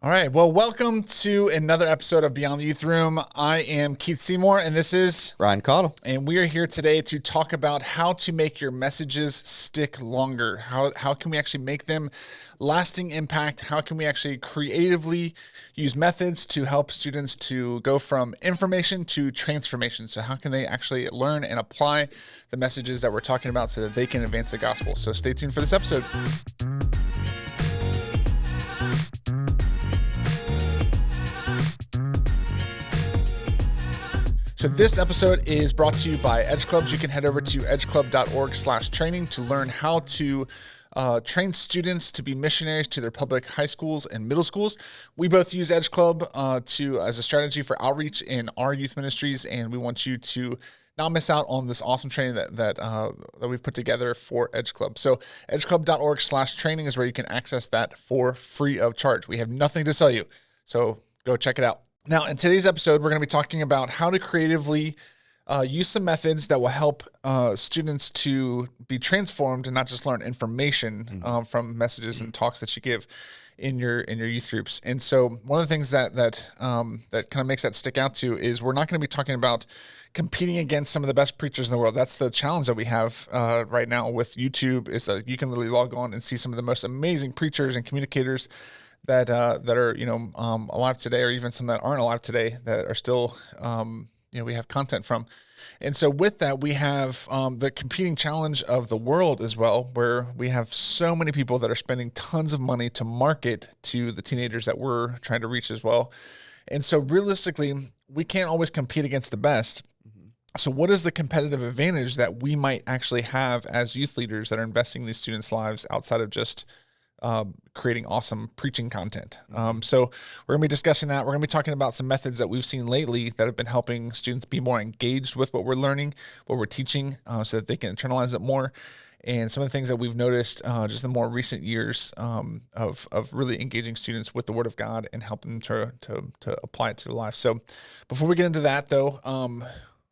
All right. Well, welcome to another episode of Beyond the Youth Room. I am Keith Seymour, and this is Ryan Cottle. And we are here today to talk about how to make your messages stick longer. How can we actually make them lasting impact? How can we actually creatively use methods to help students to go from information to transformation? So how can they actually learn and apply the messages that we're talking about so that they can advance the gospel? So stay tuned for this episode. So this episode is brought to you by Edge Clubs. You can head over to edgeclub.org/training to learn how to train students to be missionaries to their public high schools and middle schools. We both use Edge Club as a strategy for outreach in our youth ministries, and we want you to not miss out on this awesome training that we've put together for Edge Club. So edgeclub.org/training is where you can access that for free of charge. We have nothing to sell you, so go check it out. Now, in today's episode, we're going to be talking about how to creatively use some methods that will help students to be transformed and not just learn information from messages and talks that you give in your youth groups. And so, one of the things that kind of makes that stick out to is we're not going to be talking about competing against some of the best preachers in the world. That's the challenge that we have right now with YouTube. Is that you can literally log on and see some of the most amazing preachers and communicators that are alive today, or even some that aren't alive today that are still we have content from. And so with that, we have the competing challenge of the world as well, where we have so many people that are spending tons of money to market to the teenagers that we're trying to reach as well. And so realistically, we can't always compete against the best. So what is the competitive advantage that we might actually have as youth leaders that are investing in these students' lives outside of just creating awesome preaching content? So we're going to be discussing that. We're going to be talking about some methods that we've seen lately that have been helping students be more engaged with what we're learning, what we're teaching, so that they can internalize it more. And some of the things that we've noticed just in more recent years of really engaging students with the Word of God and helping them to apply it to their life. So before we get into that, though,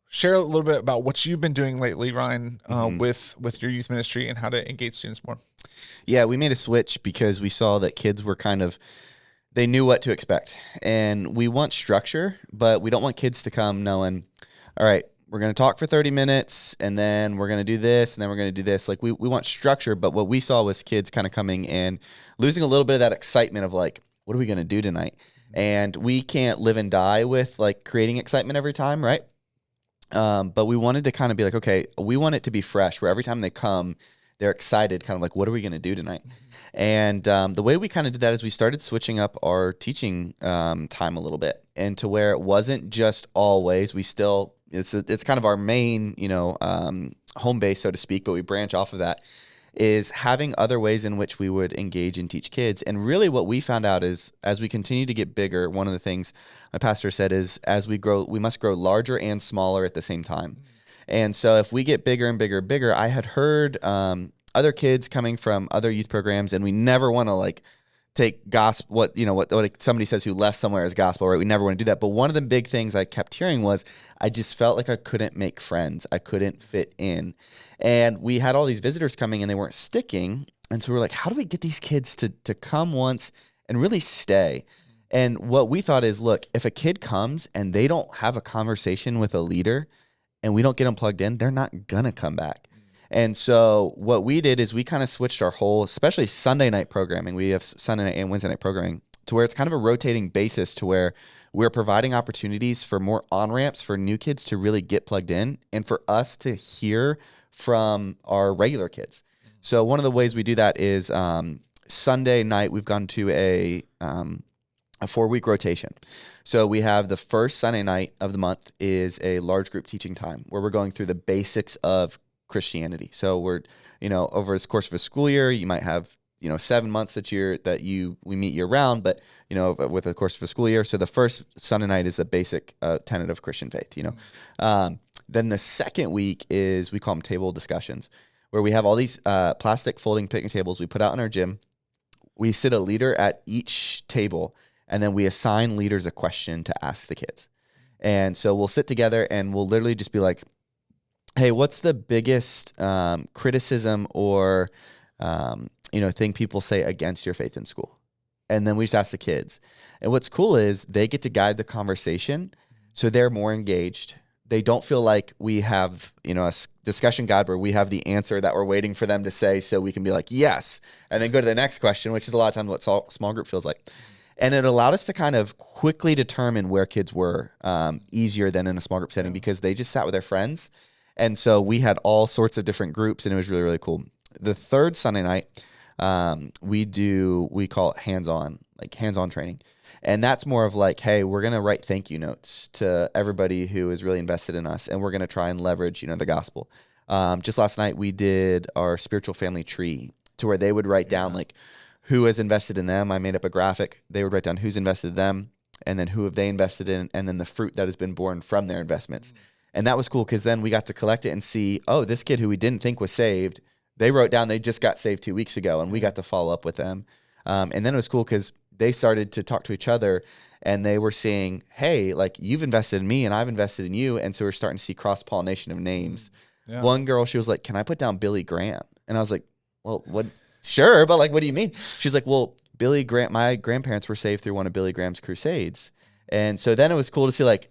share a little bit about what you've been doing lately, Ryan, with your youth ministry and how to engage students more. Yeah, we made a switch because we saw that kids were they knew what to expect. And we want structure, but we don't want kids to come knowing, all right, we're going to talk for 30 minutes, and then we're going to do this, and then we're going to do this. Like, we want structure, but what we saw was kids kind of coming and losing a little bit of that excitement of like, what are we going to do tonight? And we can't live and die with like creating excitement every time, right? But we wanted to kind of be like, okay, we want it to be fresh, where every time they come, they're excited, kind of like, what are we going to do tonight? And the way we kind of did that is we started switching up our teaching time a little bit, and to where it wasn't just always, it's kind of our main, home base, so to speak, but we branch off of that, is having other ways in which we would engage and teach kids. And really what we found out is, as we continue to get bigger, one of the things my pastor said is, as we grow, we must grow larger and smaller at the same time. And so if we get bigger and bigger and bigger, I had heard other kids coming from other youth programs, and we never want to like take gospel, what somebody says who left somewhere as gospel, right? We never want to do that. But one of the big things I kept hearing was, I just felt like I couldn't make friends. I couldn't fit in. And we had all these visitors coming and they weren't sticking. And so we're like, how do we get these kids to come once and really stay? And what we thought is, look, if a kid comes and they don't have a conversation with a leader and we don't get them plugged in, they're not going to come back. And so what we did is we kind of switched our whole, especially Sunday night programming. We have Sunday night and Wednesday night programming, to where it's kind of a rotating basis, to where we're providing opportunities for more on-ramps for new kids to really get plugged in, and for us to hear from our regular kids. So one of the ways we do that is Sunday night, we've gone to a 4-week rotation. So we have the first Sunday night of the month is a large group teaching time, where we're going through the basics of Christianity. So we're, over the course of a school year, you might have, 7 months we meet year round, but, with the course of a school year. So the first Sunday night is a basic tenet of Christian faith, Then the second week is, we call them table discussions, where we have all these plastic folding picnic tables we put out in our gym. We sit a leader at each table, and then we assign leaders a question to ask the kids. And so we'll sit together and we'll literally just be like, hey, what's the biggest criticism or thing people say against your faith in school? and then we just ask the kids. And what's cool is they get to guide the conversation, so they're more engaged. They don't feel like we have, a discussion guide where we have the answer that we're waiting for them to say so we can be like, yes, and then go to the next question, which is a lot of times what small group feels like. And it allowed us to kind of quickly determine where kids were, easier than in a small group setting, because they just sat with their friends. And so we had all sorts of different groups, and it was really, really cool. The third Sunday night, we call it hands-on training. And that's more of like, hey, we're going to write thank you notes to everybody who is really invested in us. And we're going to try and leverage, the gospel. Just last night, we did our spiritual family tree, to where they would write down like who has invested in them. I made up a graphic. They would write down who's invested in them, and then who have they invested in, and then the fruit that has been born from their investments. And that was cool, because then we got to collect it and see, oh, this kid who we didn't think was saved, they wrote down they just got saved 2 weeks ago, and we got to follow up with them. And then it was cool because they started to talk to each other, and they were saying, hey, like, you've invested in me and I've invested in you. And so we're starting to see cross-pollination of names. Yeah. One girl, she was like, can I put down Billy Graham? And I was like, well, what? Sure, but like, what do you mean? She's like, well, Billy Graham, my grandparents were saved through one of Billy Graham's crusades. And so then it was cool to see like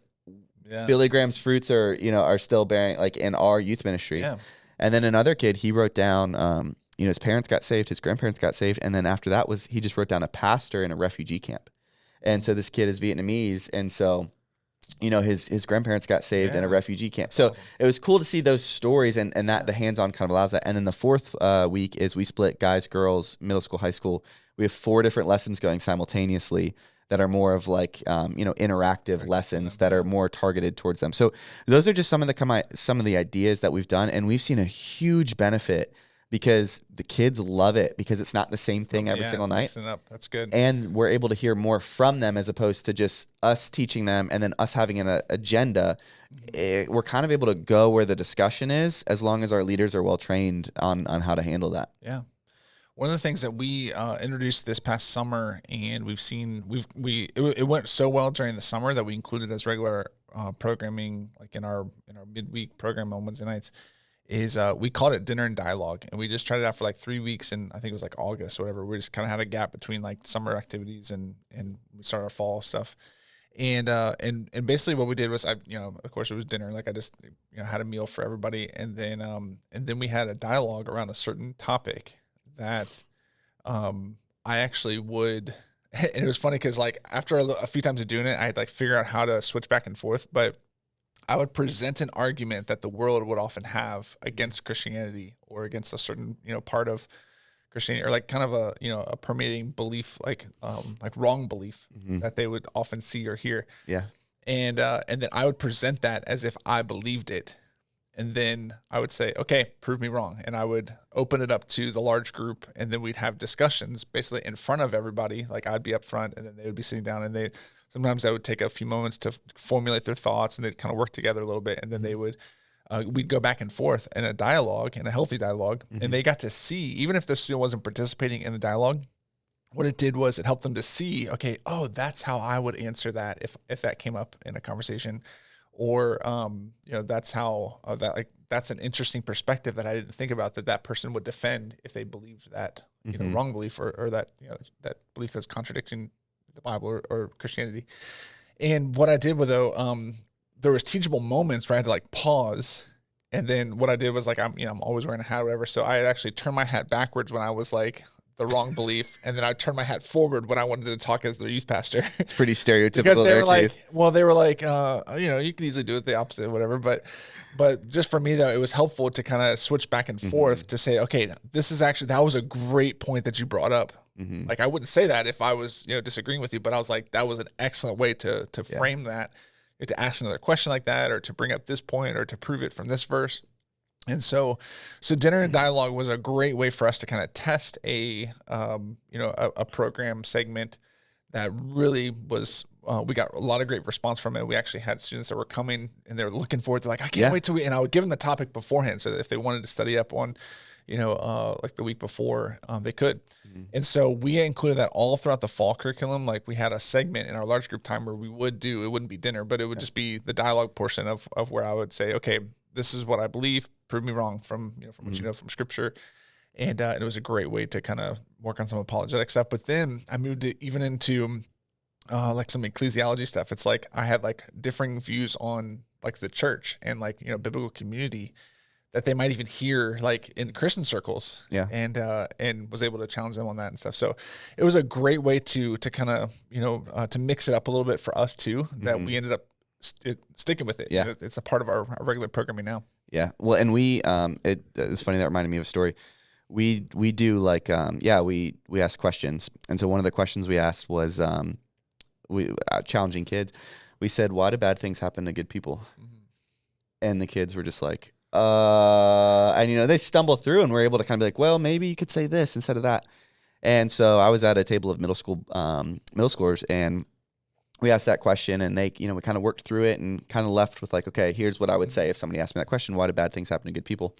Billy Graham's fruits are still bearing like in our youth ministry. Yeah. And then another kid, he wrote down, his parents got saved, his grandparents got saved. And then after that he just wrote down a pastor in a refugee camp. And so this kid is Vietnamese. And so, his grandparents got saved in a refugee camp. So it was cool to see those stories, and that the hands-on kind of allows that. And then the fourth week is we split guys, girls, middle school, high school. We have 4 different lessons going simultaneously that are more of like, interactive lessons that are more targeted towards them. So those are just some of the ideas that we've done. And we've seen a huge benefit, because the kids love it, because it's not the same thing every single night. Mixing up. That's good. And we're able to hear more from them, as opposed to just us teaching them and then us having an agenda. We're kind of able to go where the discussion is, as long as our leaders are well trained on how to handle that. Yeah. One of the things that we introduced this past summer, and it went so well during the summer that we included as regular programming, like in our midweek program on Wednesday nights, is we called it Dinner and Dialogue, and we just tried it out for like 3 weeks, and I think it was like August or whatever. We just kind of had a gap between like summer activities and we started our fall stuff, and basically what we did was, of course it was dinner, like I just had a meal for everybody, and then we had a dialogue around a certain topic that I actually would, and it was funny because like after a few times of doing it, I had like figure out how to switch back and forth, but I would present an argument that the world would often have against Christianity, or against a certain, part of Christianity, or like kind of a permeating belief, like wrong belief that they would often see or hear. Yeah. And then I would present that as if I believed it. And then I would say, okay, prove me wrong. And I would open it up to the large group, and then we'd have discussions basically in front of everybody. Like I'd be up front, and then they would be sitting down, and sometimes I would take a few moments to formulate their thoughts, and they'd kind of work together a little bit. And then we'd go back and forth in a dialogue, in a healthy dialogue. And they got to see, even if the student wasn't participating in the dialogue, what it did was it helped them to see, okay, oh, that's how I would answer that if that came up in a conversation. Or, that's how that's an interesting perspective that I didn't think about, that person would defend if they believed that, wrong belief, or that, that belief that's contradicting the Bible or Christianity. And what I did was, there was teachable moments where I had to like pause. And then what I did was like, I'm always wearing a hat or whatever. So I had actually turned my hat backwards when I was like the wrong belief. And then I turned my hat forward when I wanted to talk as their youth pastor. It's pretty stereotypical. Because they were like, you can easily do it the opposite, whatever. But just for me though, it was helpful to kind of switch back and forth to say, okay, that was a great point that you brought up. Like I wouldn't say that if I was, disagreeing with you, but I was like, that was an excellent way to frame that, to ask another question like that, or to bring up this point, or to prove it from this verse. And so Dinner and Dialogue was a great way for us to kind of test a program segment that really was, we got a lot of great response from it. We actually had students that were coming and they were looking forward to like, I can't wait and I would give them the topic beforehand so that if they wanted to study up on, like the week before, they could. And so we included that all throughout the fall curriculum. Like we had a segment in our large group time where it wouldn't be dinner, but it would just be the dialogue portion of where I would say, okay, this is what I believe, prove me wrong from what from Scripture. And it was a great way to kind of work on some apologetic stuff. But then I moved it even into like some ecclesiology stuff. It's like I had like differing views on like the church and like, biblical community that they might even hear like in Christian circles. Yeah. And was able to challenge them on that and stuff. So it was a great way to kind of, to mix it up a little bit for us too, that we ended up sticking with it. Yeah. It's a part of our regular programming now. Yeah. Well, and we, it's funny, that reminded me of a story. We do like, we ask questions. And so one of the questions we asked was, challenging kids. We said, why do bad things happen to good people? And the kids were just like, and they stumble through, and we're able to kind of be like, well, maybe you could say this instead of that. And so I was at a table of middle schoolers, and we asked that question, and they, we kind of worked through it and kind of left with like, okay, here's what I would say if somebody asked me that question: why do bad things happen to good people?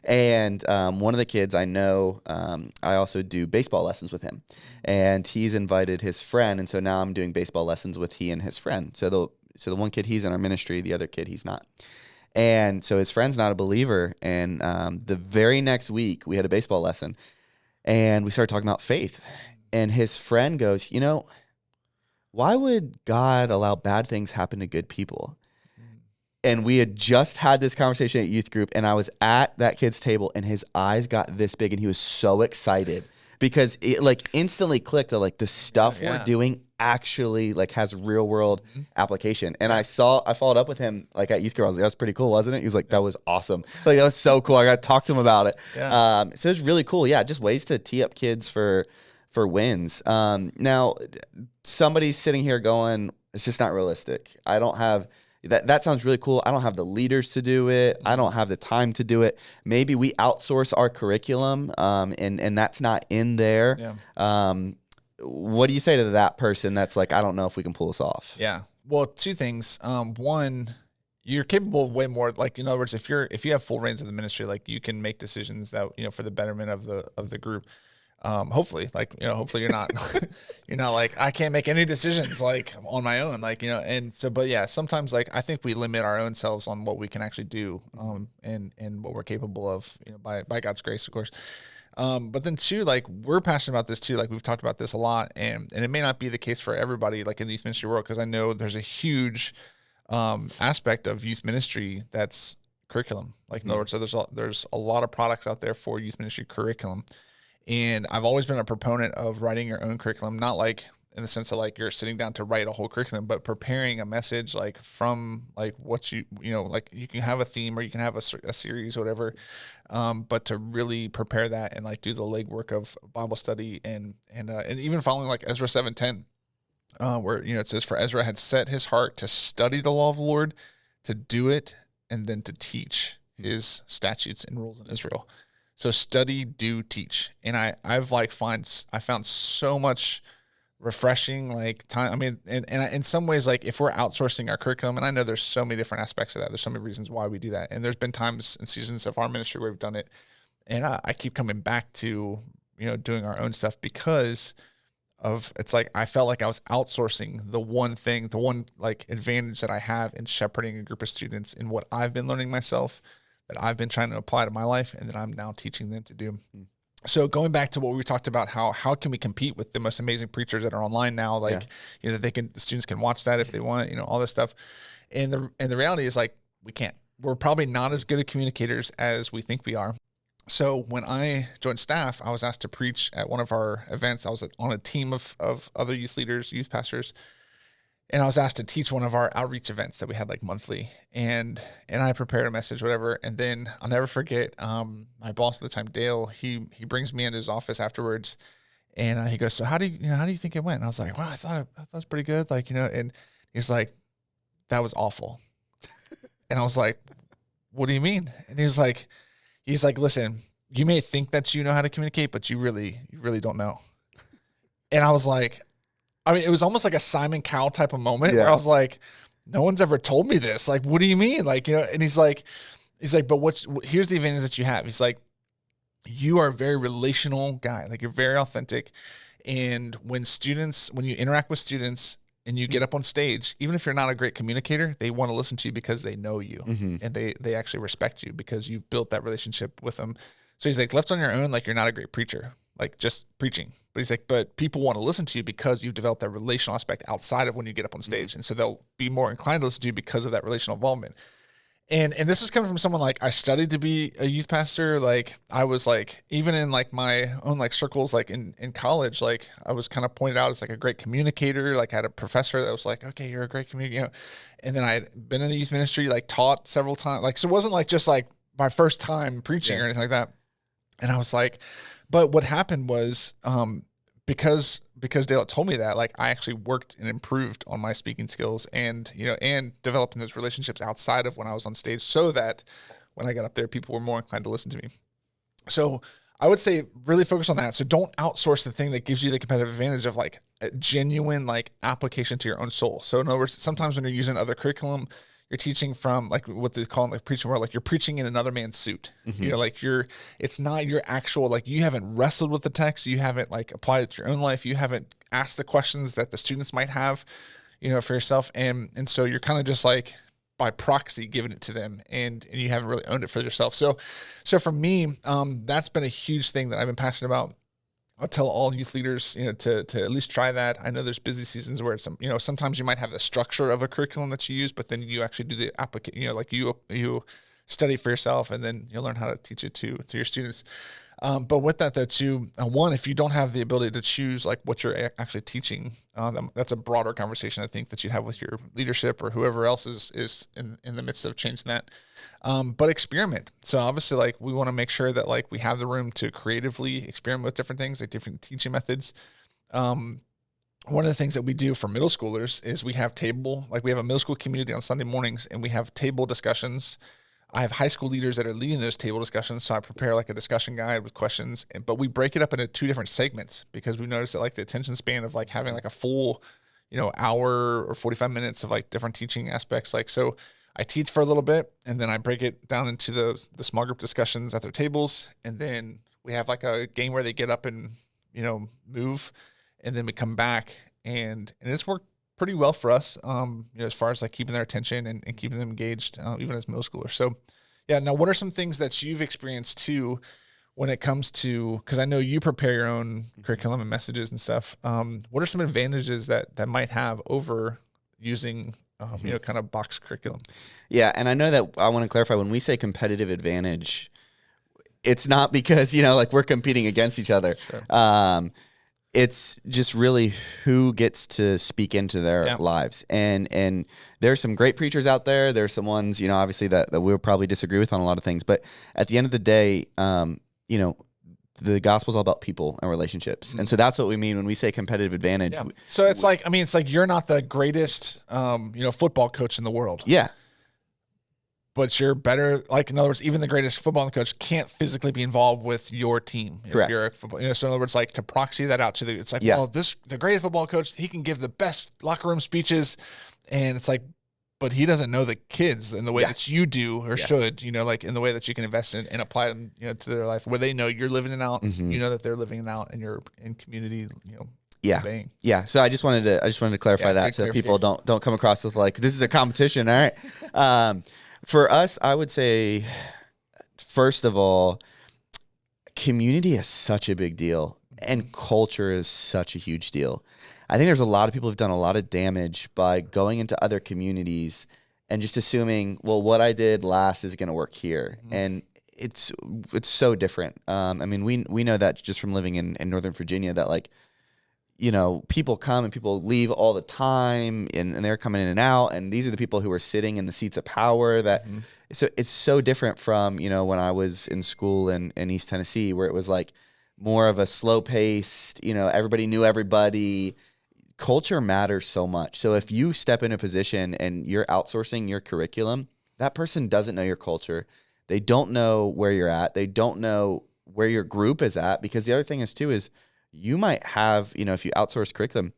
And one of the kids I know, I also do baseball lessons with him, and he's invited his friend, and so now I'm doing baseball lessons with he and his friend. So the one kid, he's in our ministry, the other kid, he's not. And so his friend's not a believer, and the very next week we had a baseball lesson, and we started talking about faith, and his friend goes, why would God allow bad things happen to good people? And we had just had this conversation at youth group, and I was at that kid's table, and his eyes got this big, and he was so excited because it like instantly clicked that like the stuff we're doing actually like has real world application. And I followed up with him like at youth group. I was like, that was pretty cool, wasn't it? He was like, that was awesome. Like, that was so cool. I got to talk to him about it. Yeah. So it's really cool. Yeah. Just ways to tee up kids for wins. Now somebody's sitting here going, it's just not realistic. I don't have that sounds really cool. I don't have the leaders to do it. I don't have the time to do it. Maybe we outsource our curriculum, and that's not in there. Yeah. What do you say to that person that's like, I don't know if we can pull this off? Yeah. Well, two things. One, you're capable of way more. Like, in other words, if you have full reins of the ministry, like you can make decisions that, for the betterment of the group. Hopefully, like, hopefully you're not, you're not like, I can't make any decisions like on my own, like, and so, but yeah, sometimes like, I think we limit our own selves on what we can actually do, and what we're capable of, by God's grace, of course. But then two, like, we're passionate about this too. Like, we've talked about this a lot, and it may not be the case for everybody, like in the youth ministry world, because I know there's a huge, aspect of youth ministry that's curriculum. Like, in other words, so there's a lot of products out there for youth ministry curriculum. And I've always been a proponent of writing your own curriculum, not like in the sense of like you're sitting down to write a whole curriculum, but preparing a message like from like what like you can have a theme or you can have a series or whatever, but to really prepare that and like do the legwork of Bible study and even following like Ezra 7:10, where it says, for Ezra had set his heart to study the law of the Lord, to do it, and then to teach his statutes and rules in Israel. So study, do, teach. And I found so much refreshing like time. I mean, and in some ways, like if we're outsourcing our curriculum, and I know there's so many different aspects of that. There's so many reasons why we do that. And there's been times and seasons of our ministry where we've done it. And I keep coming back to, doing our own stuff because of, it's like, I felt like I was outsourcing the one like advantage that I have in shepherding a group of students in what I've been learning myself, that I've been trying to apply to my life, and that I'm now teaching them to do. So going back to what we talked about, how can we compete with the most amazing preachers that are online now? Like, the students can watch that if they want, all this stuff. And the reality is like, we can't. We're probably not as good at communicators as we think we are. So when I joined staff, I was asked to preach at one of our events. I was on a team of other youth leaders, youth pastors, and I was asked to teach one of our outreach events that we had like monthly, and I prepared a message, whatever. And then I'll never forget, my boss at the time, Dale, he brings me into his office afterwards, and he goes, so how do you think it went? And I was like, well, I thought it was pretty good. Like, and he's like, that was awful. And I was like, what do you mean? And he's like, listen, you may think that you know how to communicate, but you really don't know. And I was like, I mean, it was almost like a Simon Cowell type of moment where I was like, no one's ever told me this. Like, what do you mean? Like, and he's like, but here's the advantage that you have. He's like, you are a very relational guy. Like, you're very authentic. And when you interact with students and you get up on stage, even if you're not a great communicator, they want to listen to you because they know you, and they actually respect you because you've built that relationship with them. So he's like, left on your own, like you're not a great preacher, like just preaching. But he's like, but people want to listen to you because you've developed that relational aspect outside of when you get up on stage. And so they'll be more inclined to listen to you because of that relational involvement. And this is coming from someone like I studied to be a youth pastor. Like I was like, even in like my own like circles, like in college, like I was kind of pointed out as like a great communicator. Like I had a professor that was like, okay, you're a great communicator. You know? And then I had been in the youth ministry, like taught several times. Like, so it wasn't like just like my first time preaching or anything like that. And I was like, but what happened was, because Dale told me that, like I actually worked and improved on my speaking skills and, you know, and developing those relationships outside of when I was on stage so that when I got up there, people were more inclined to listen to me. So I would say really focus on that. So don't outsource the thing that gives you the competitive advantage of like a genuine like application to your own soul. So in other words, sometimes when you're using other curriculum, you're teaching from like what they call like preaching, where like you're preaching in another man's suit. You know, like it's not your actual, like you haven't wrestled with the text. You haven't like applied it to your own life. You haven't asked the questions that the students might have, you know, for yourself. And so you're kind of just like by proxy giving it to them and you haven't really owned it for yourself. So for me, that's been a huge thing that I've been passionate about. I'll tell all youth leaders, you know, to at least try that. I know there's busy seasons where it's, you know, sometimes you might have the structure of a curriculum that you use, but then you actually do the application, you know, like you study for yourself and then you'll learn how to teach it to your students. But with that though, too, one, if you don't have the ability to choose like what you're actually teaching, that's a broader conversation I think that you have with your leadership or whoever else is in the midst of changing that. But experiment. So obviously like we want to make sure that like we have the room to creatively experiment with different things, like different teaching methods. One of the things that we do for middle schoolers is we have we have a middle school community on Sunday mornings and we have table discussions. I have high school leaders that are leading those table discussions. So I prepare like a discussion guide with questions, but we break it up into 2 different segments because we noticed that like the attention span of like having like a full, you know, hour or 45 minutes of like different teaching aspects. Like, so I teach for a little bit and then I break it down into the small group discussions at their tables. And then we have like a game where they get up and, you know, move, and then we come back and it's worked pretty well for us, you know, as far as like keeping their attention and keeping them engaged, even as middle schoolers. So yeah. Now, what are some things that you've experienced too, when it comes to, cause I know you prepare your own curriculum and messages and stuff. What are some advantages that might have over using, you know, kind of box curriculum? Yeah. And I know that I want to clarify when we say competitive advantage, it's not because, you know, like we're competing against each other. Sure. It's just really who gets to speak into their lives. And there's some great preachers out there. There's some ones, you know, obviously that we'll probably disagree with on a lot of things. But at the end of the day, you know, the gospel is all about people and relationships. And so that's what we mean when we say competitive advantage. Yeah. So it's like, I mean, it's like you're not the greatest, you know, football coach in the world. Yeah. But you're better, like in other words, even the greatest football coach can't physically be involved with your team. Correct. If you're a football, you know, so in other words, like to proxy that out to it's like, well, the greatest football coach, he can give the best locker room speeches, and it's like, but he doesn't know the kids in the way that you do or should, you know, like in the way that you can invest in and apply them, you know, to their life where they know you're living it out, you know that they're living it out, and you're in community, you know. Yeah. Obeying. Yeah. So I just wanted to clarify that so that people don't come across with like, this is a competition. All right. For us, I would say, first of all, community is such a big deal and culture is such a huge deal. I think there's a lot of people who've done a lot of damage by going into other communities and just assuming, well, what I did last is going to work here. And it's so different. I mean, we know that just from living in Northern Virginia that like, you know, people come and people leave all the time and they're coming in and out. And these are the people who are sitting in the seats of power that, so it's so different from, you know, when I was in school in East Tennessee, where it was like more of a slow paced, you know, everybody knew everybody. Culture matters so much. So if you step in a position and you're outsourcing your curriculum, that person doesn't know your culture. They don't know where you're at. They don't know where your group is at, because the other thing is too, is you might have, you know, if you outsource curriculum,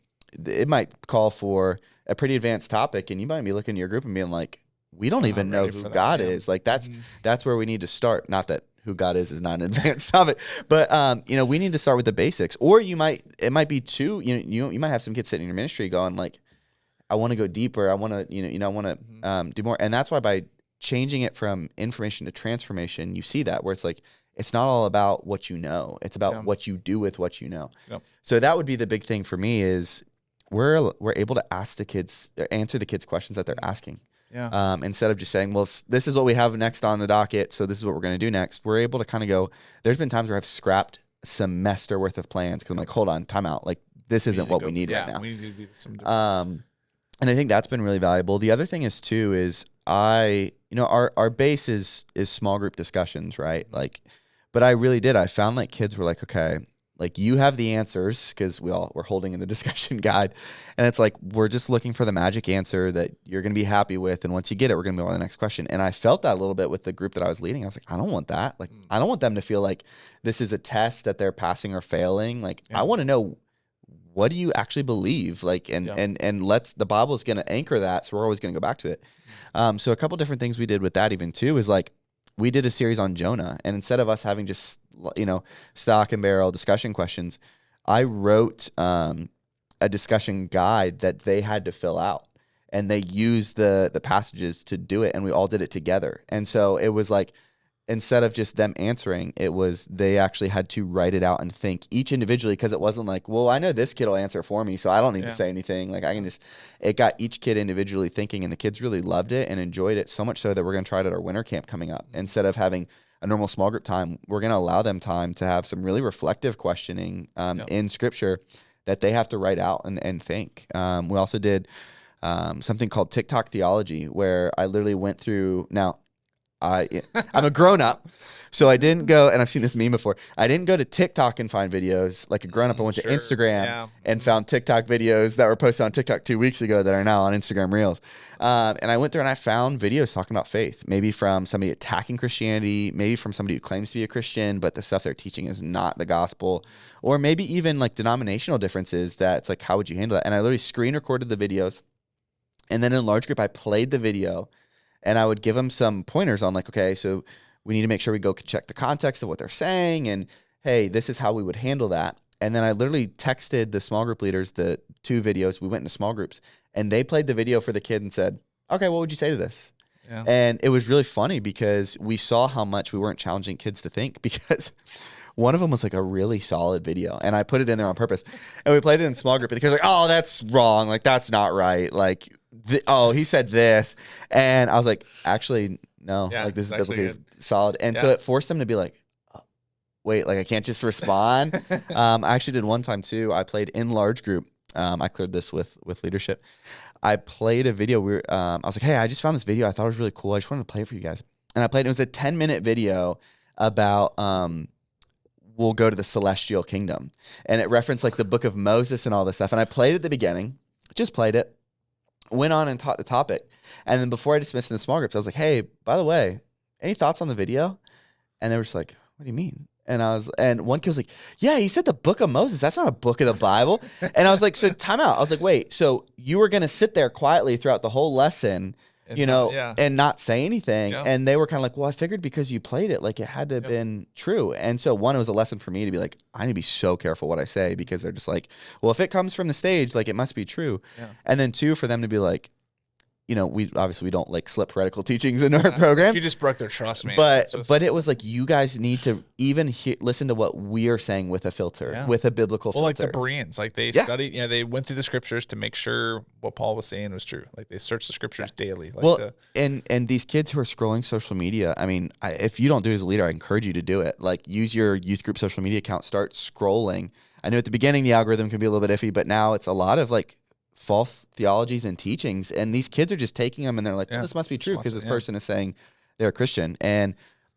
it might call for a pretty advanced topic and you might be looking at your group and being like, we don't even know who God is. Like that's where we need to start. Not that who God is not an advanced topic, but you know, we need to start with the basics. Or it might be too, you might have some kids sitting in your ministry going like, I want to go deeper. I want to, I want to do more. And that's why by changing it from information to transformation, you see that where it's like, it's not all about what you know. It's about what you do with what you know. So that would be the big thing for me is we're able to ask the kids, answer the kids' questions that they're asking. Instead of just saying, well, this is what we have next on the docket, so this is what we're going to do next. We're able to kind of go, there's been times where I've scrapped a semester worth of plans because I'm like, hold on, time out. Like, this isn't what we need right now. We need to do some and I think that's been really valuable. The other thing is too, is our base is small group discussions, right? Like, but I found like kids were like, okay, like you have the answers because we're holding in the discussion guide, and it's like we're just looking for the magic answer that you're going to be happy with, and once you get it, we're going to move on to the next question. And I felt that a little bit with the group that I was leading. I was like, I don't want that. Like, I don't want them to feel like this is a test that they're passing or failing. Like, I want to know, what do you actually believe? Like, and the Bible is going to anchor that, so we're always going to go back to it. So a couple different things we did with that even too is like, we did a series on Jonah, and instead of us having just, stock and barrel discussion questions, I wrote a discussion guide that they had to fill out, and they used the passages to do it, and we all did it together. And so it was like, instead of just them answering, it was they actually had to write it out and think each individually, because it wasn't like, well, I know this kid will answer for me, so I don't need to say anything. Like, I can just, it got each kid individually thinking, and the kids really loved it and enjoyed it so much so that we're going to try it at our winter camp coming up. Instead of having a normal small group time, we're going to allow them time to have some really reflective questioning in scripture that they have to write out and think. We also did something called TikTok theology, where I literally went through, now, I'm a grown up, so I didn't go, and I've seen this meme before. I didn't go to TikTok and find videos like a grown up. I went to Instagram and found TikTok videos that were posted on TikTok 2 weeks ago that are now on Instagram Reels. And I went there and I found videos talking about faith, maybe from somebody attacking Christianity, maybe from somebody who claims to be a Christian, but the stuff they're teaching is not the gospel, or maybe even like denominational differences that it's like, how would you handle that? And I literally screen recorded the videos, and then in a large group, I played the video. And I would give them some pointers on like, okay, so we need to make sure we go check the context of what they're saying. And hey, this is how we would handle that. And then I literally texted the small group leaders the 2 videos. We went into small groups, and they played the video for the kid and said, okay, what would you say to this? And it was really funny because we saw how much we weren't challenging kids to think, because one of them was like a really solid video, and I put it in there on purpose. And we played it in small group, and the kids were like, oh, that's wrong. Like, that's not right. Like, he said this. And I was like, actually, no, like this is biblically solid. And so it forced them to be like, oh, wait, like I can't just respond. I actually did one time too. I played in large group. I cleared this with leadership. I played a video. I was like, hey, I just found this video. I thought it was really cool. I just wanted to play it for you guys. And I played, it was a 10-minute video about, we'll go to the celestial kingdom. And it referenced like the book of Moses and all this stuff. And I played at the beginning, just played it, went on and taught the topic. And then before I dismissed in the small groups, I was like, hey, by the way, any thoughts on the video? And they were just like, what do you mean? And one kid was like, yeah, he said the book of Moses. That's not a book of the Bible. And I was like, so time out. I was like, wait, so you were going to sit there quietly throughout the whole lesson, and not say anything. Yeah. And they were kind of like, well, I figured because you played it, like it had to have been true. And so one, it was a lesson for me to be like, I need to be so careful what I say, because they're just like, well, if it comes from the stage, like it must be true. Yeah. And then 2, for them to be like, we don't like slip heretical teachings in our program. You just broke their trust, man. But it was like, you guys need to even listen to what we are saying with a filter, with a biblical filter. Well, like the Bereans, like they studied, they went through the scriptures to make sure what Paul was saying was true. Like they searched the scriptures daily. Like and these kids who are scrolling social media, I mean, if you don't do it as a leader, I encourage you to do it. Like, use your youth group social media account, start scrolling. I know at the beginning the algorithm can be a little bit iffy, but now it's a lot of like false theologies and teachings, and these kids are just taking them and they're like, well, this must be true because this person is saying they're a Christian. And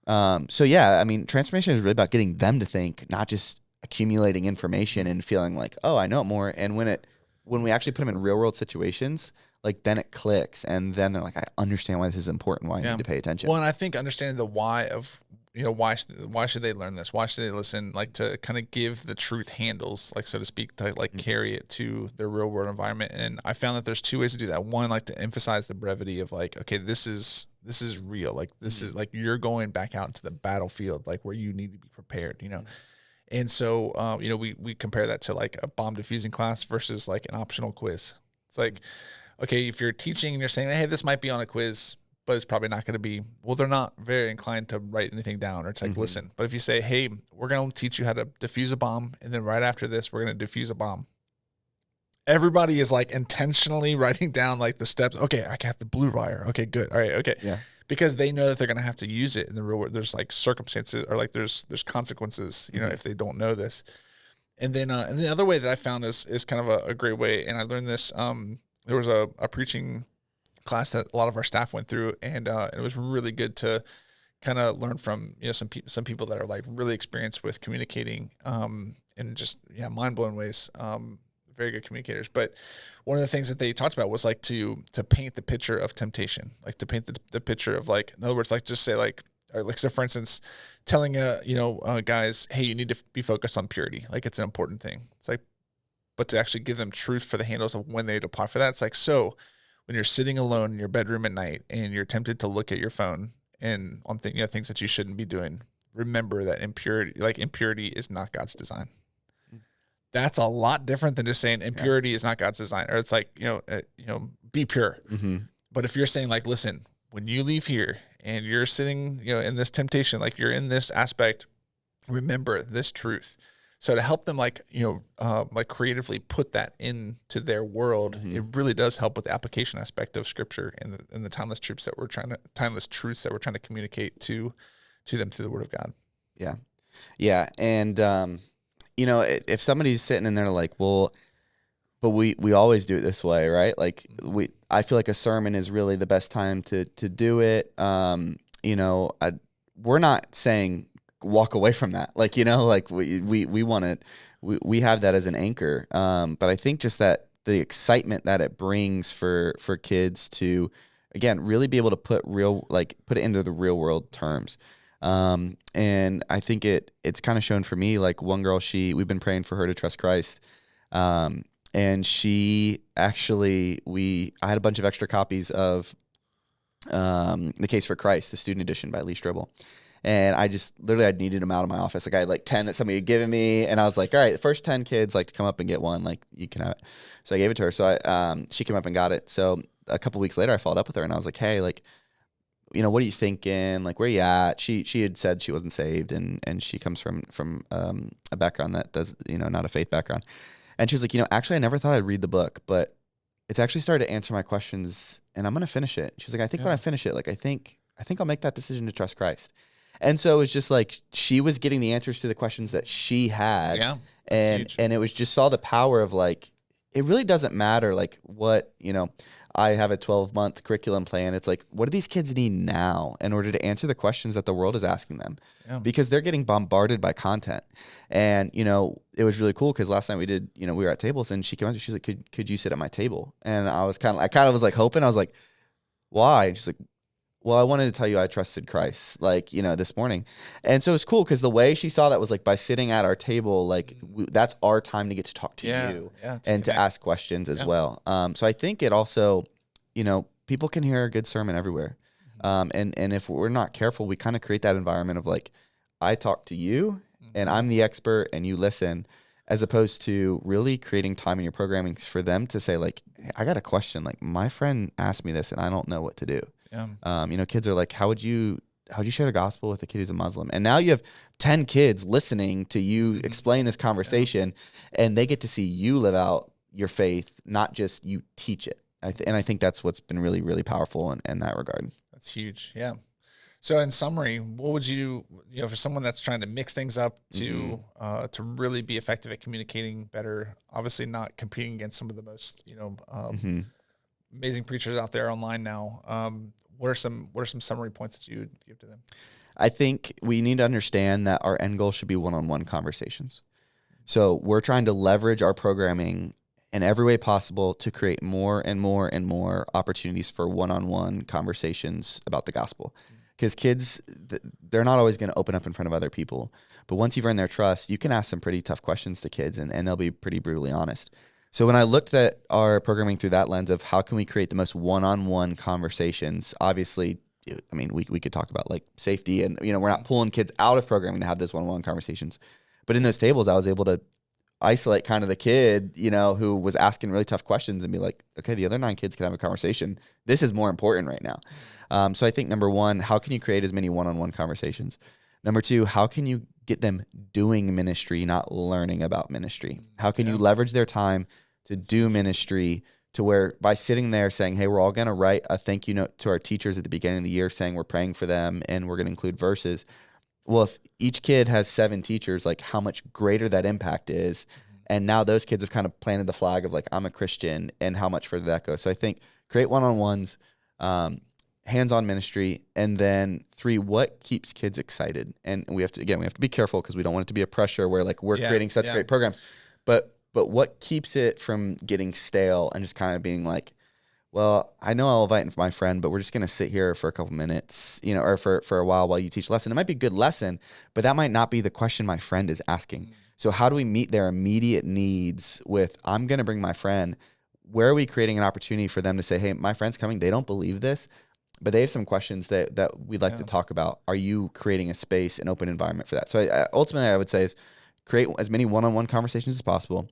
I mean, transformation is really about getting them to think, not just accumulating information and feeling like, oh, I know it more. And when we actually put them in real world situations, like then it clicks, and then they're like, I understand why this is important, why I need to pay attention. Well, and I think understanding the why of, why should they learn this? Why should they listen? Like, to kind of give the truth handles, like, so to speak, to like carry it to their real world environment. And I found that there's 2 ways to do that. One, like to emphasize the brevity of like, okay, this is real. Like, this is like, you're going back out into the battlefield, like where you need to be prepared, And so, we compare that to like a bomb diffusing class versus like an optional quiz. It's like, okay, if you're teaching and you're saying, hey, this might be on a quiz, but it's probably not going to be, well, they're not very inclined to write anything down, or it's like, listen. But if you say, hey, we're going to teach you how to defuse a bomb, and then right after this, we're going to defuse a bomb. Everybody is like intentionally writing down like the steps. Okay, I got the blue wire. Okay, good. All right, okay. Yeah. Because they know that they're going to have to use it in the real world. There's like circumstances, or like there's consequences, you know, if they don't know this. And then and the other way that I found is kind of a great way, and I learned this. There was a preaching class that a lot of our staff went through, and it was really good to kind of learn from, you know, some people that are like really experienced with communicating, in just mind blowing ways. Very good communicators. But one of the things that they talked about was like to paint the picture of temptation, like to paint the picture of, like, in other words, like just say like so for instance, telling guys, hey, you need to be focused on purity, like it's an important thing. It's like, but to actually give them truth for the handles of when they'd apply for that. It's like, so when you're sitting alone in your bedroom at night and you're tempted to look at your phone and on things that you shouldn't be doing, remember that impurity is not God's design. That's a lot different than just saying impurity is not God's design, or it's like, be pure. But if you're saying like, listen, when you leave here and you're sitting, in this temptation, like you're in this aspect, remember this truth. So to help them like creatively put that into their world, it really does help with the application aspect of Scripture and the timeless truths that we're trying to communicate to them through the Word of God. Yeah. Yeah. And, if somebody's sitting in there like, well, but we always do it this way, right? Like I feel like a sermon is really the best time to do it. We're not saying walk away from that. Like, like we want to, we have that as an anchor. But I think just that the excitement that it brings for kids to, again, really be able to put it into the real world terms. And I think it's kind of shown for me, like one girl, we've been praying for her to trust Christ. And she actually, I had a bunch of extra copies of, The Case for Christ, the student edition by Lee Strobel. And I needed them out of my office. Like I had like 10 that somebody had given me. And I was like, all right, the first 10 kids like to come up and get one, like you can have it. So I gave it to her. So she came up and got it. So a couple weeks later I followed up with her and I was like, hey, like, what are you thinking? Like, where are you at? She had said she wasn't saved, and she comes from a background that does, not a faith background. And she was like, actually, I never thought I'd read the book, but it's actually started to answer my questions, and I'm going to finish it. She's like, I think when I finish it, like, I think I'll make that decision to trust Christ. And so it was just like, she was getting the answers to the questions that she had. Yeah. And it was just saw the power of like, it really doesn't matter like what, I have a 12-month curriculum plan. It's like, what do these kids need now in order to answer the questions that the world is asking them? Yeah. Because they're getting bombarded by content. And, it was really cool because last night we were at tables and she came up to me, she's like, could you sit at my table? And I kind of was like hoping, I was like, why? And she's like, well, I wanted to tell you I trusted Christ, like, this morning. And so it's cool because the way she saw that was like by sitting at our table, like that's our time to get to talk to you and to ask questions as well. So I think it also, people can hear a good sermon everywhere. And if we're not careful, we kind of create that environment of like, I talk to you and I'm the expert and you listen, as opposed to really creating time in your programming for them to say like, hey, I got a question. Like my friend asked me this and I don't know what to do. Yeah. Kids are like, how would you share the gospel with a kid who's a Muslim? And now you have 10 kids listening to you explain this conversation, and they get to see you live out your faith, not just you teach it. And I think that's what's been really, really powerful in that regard. That's huge. Yeah. So in summary, what would you for someone that's trying to mix things up to really be effective at communicating better, obviously not competing against some of the most, amazing preachers out there online now. What are some summary points that you would give to them? I think we need to understand that our end goal should be one-on-one conversations. So we're trying to leverage our programming in every way possible to create more and more and more opportunities for one-on-one conversations about the gospel. Because kids, they're not always going to open up in front of other people. But once you've earned their trust, you can ask some pretty tough questions to kids, and they'll be pretty brutally honest. So when I looked at our programming through that lens of how can we create the most one-on-one conversations, obviously, I mean, we could talk about like safety and, we're not pulling kids out of programming to have those one-on-one conversations. But in those tables, I was able to isolate kind of the kid, who was asking really tough questions and be like, okay, the other 9 kids can have a conversation. This is more important right now. So I think number one, how can you create as many one-on-one conversations? Number two, how can you get them doing ministry, not learning about ministry? How can you leverage their time to do ministry, to where by sitting there saying, hey, we're all going to write a thank you note to our teachers at the beginning of the year saying we're praying for them and we're going to include verses. Well, if each kid has 7 teachers, like how much greater that impact is. And now those kids have kind of planted the flag of like, I'm a Christian, and how much further that goes. So I think create one-on-ones, hands-on ministry, and then 3, what keeps kids excited? And we have to be careful because we don't want it to be a pressure where like we're creating such great programs, but what keeps it from getting stale and just kind of being like, well, I know I'll invite my friend, but we're just going to sit here for a couple minutes, or for a while you teach a lesson. It might be a good lesson, but that might not be the question my friend is asking. So how do we meet their immediate needs with, I'm going to bring my friend? Where are we creating an opportunity for them to say, hey, my friend's coming. They don't believe this, but they have some questions that we'd like to talk about. Are you creating a space, an open environment for that? So ultimately, I would say is create as many one-on-one conversations as possible,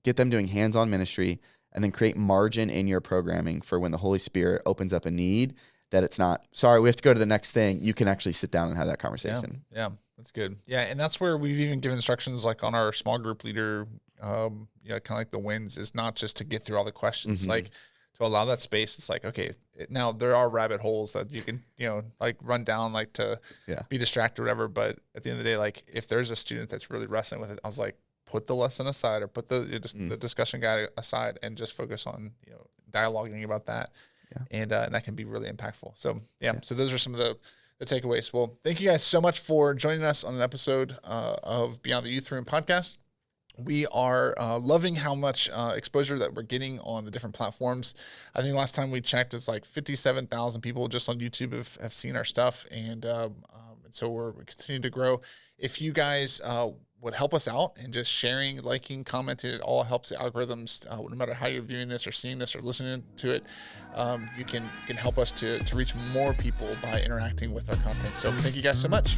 get them doing hands-on ministry, and then create margin in your programming for when the Holy Spirit opens up a need, that it's not, sorry, we have to go to the next thing. You can actually sit down and have that conversation. Yeah, that's good. Yeah, and that's where we've even given instructions like on our small group leader, kind of like the wins, is not just to get through all the questions, like to allow that space. It's like, okay, now there are rabbit holes that you can, like run down, like to be distracted or whatever. But at the end of the day, like if there's a student that's really wrestling with it, I was like, put the lesson aside or put the discussion guide aside and just focus on, dialoguing about that. And that can be really impactful. So, so those are some of the takeaways. Well, thank you guys so much for joining us on an episode of Beyond the Youth Room podcast. We are loving how much exposure that we're getting on the different platforms. I think last time we checked, it's like 57,000 people just on YouTube have seen our stuff. And so we're continuing to grow. If you guys would help us out and just sharing, liking, commenting, it all helps the algorithms. No matter how you're viewing this or seeing this or listening to it, you can help us to reach more people by interacting with our content. So thank you guys so much.